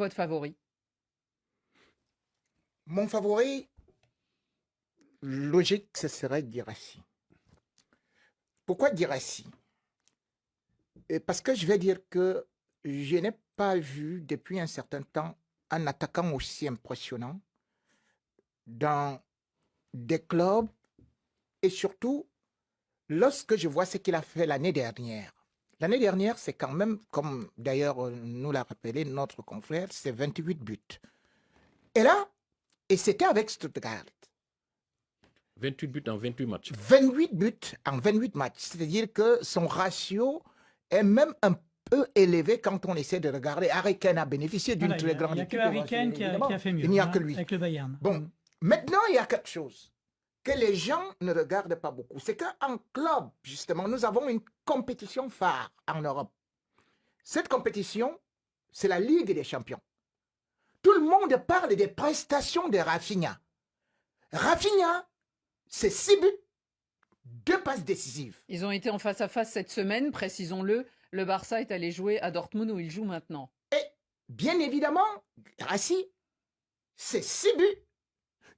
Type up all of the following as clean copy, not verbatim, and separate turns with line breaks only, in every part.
Votre favori?
Mon favori, logique, ce serait Guirassy. Pourquoi Guirassy? Parce que je vais dire que je n'ai pas vu depuis un certain temps un attaquant aussi impressionnant dans des clubs et surtout lorsque je vois ce qu'il a fait l'année dernière. L'année dernière, c'est quand même, comme d'ailleurs nous l'a rappelé notre confrère, c'est 28 buts. Et là, et c'était avec Stuttgart.
28 buts en 28 matchs.
28 buts en 28 matchs. C'est-à-dire que son ratio est même un peu élevé quand on essaie de regarder. Harry Kane a bénéficié d'une très grande équipe.
Il n'y a que Harry Kane qui a fait mieux.
Il n'y a que lui.
Avec le Bayern.
Bon, maintenant, il y a quelque chose que les gens ne regardent pas beaucoup. C'est qu'en club, justement, nous avons une compétition phare en Europe. Cette compétition, c'est la Ligue des Champions. Tout le monde parle des prestations de Rafinha. Rafinha, c'est 6 buts, 2 passes décisives.
Ils ont été en face-à-face cette semaine, précisons-le. Le Barça est allé jouer à Dortmund où il joue maintenant.
Et bien évidemment, Guirassy, c'est 6 buts,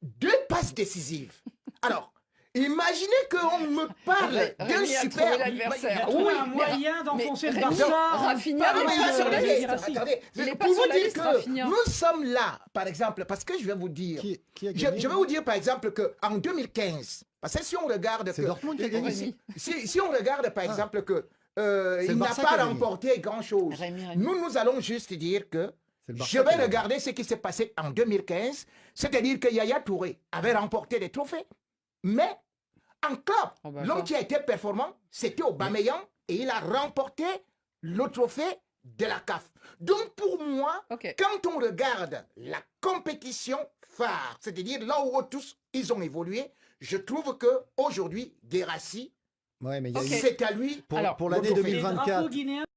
2 passes décisives. Alors, imaginez qu'on me parle d'un super...
l'adversaire.
Il y a un moyen d'enfoncer le Barça.
Rafinha
Non, mais
n'est pas sur la liste.
attendez,
Il n'est
pour
pas
vous
sur la
dire
liste,
que
Rafinha.
nous sommes là, par exemple, parce que je vais vous dire,
Qui a
je
gagné,
vais vous dire par exemple qu'en 2015, parce que si on regarde
C'est
que...
Dortmund qui a gagné.
Rémi.
Si on regarde par exemple que
le
il n'a
Barça qui
pas
a gagné.
remporté grand-chose,
Rémi.
nous allons juste dire que
C'est le Barça
je
qui a
vais
gagné.
regarder ce qui s'est passé en 2015, c'est-à-dire que Yaya Touré avait remporté des trophées. Mais en club,
Oh bah,
l'homme
ça.
qui a été performant, c'était Aubameyang et il a remporté le trophée de la CAF. Donc pour moi,
Ok.
quand on regarde la compétition phare, c'est-à-dire là où tous ils ont évolué, je trouve qu'aujourd'hui, Guirassy,
Ouais, mais il y a eu-
c'est à lui
pour,
Alors,
pour l'année
le trophée.
Les
2024.
drapeaux guinéens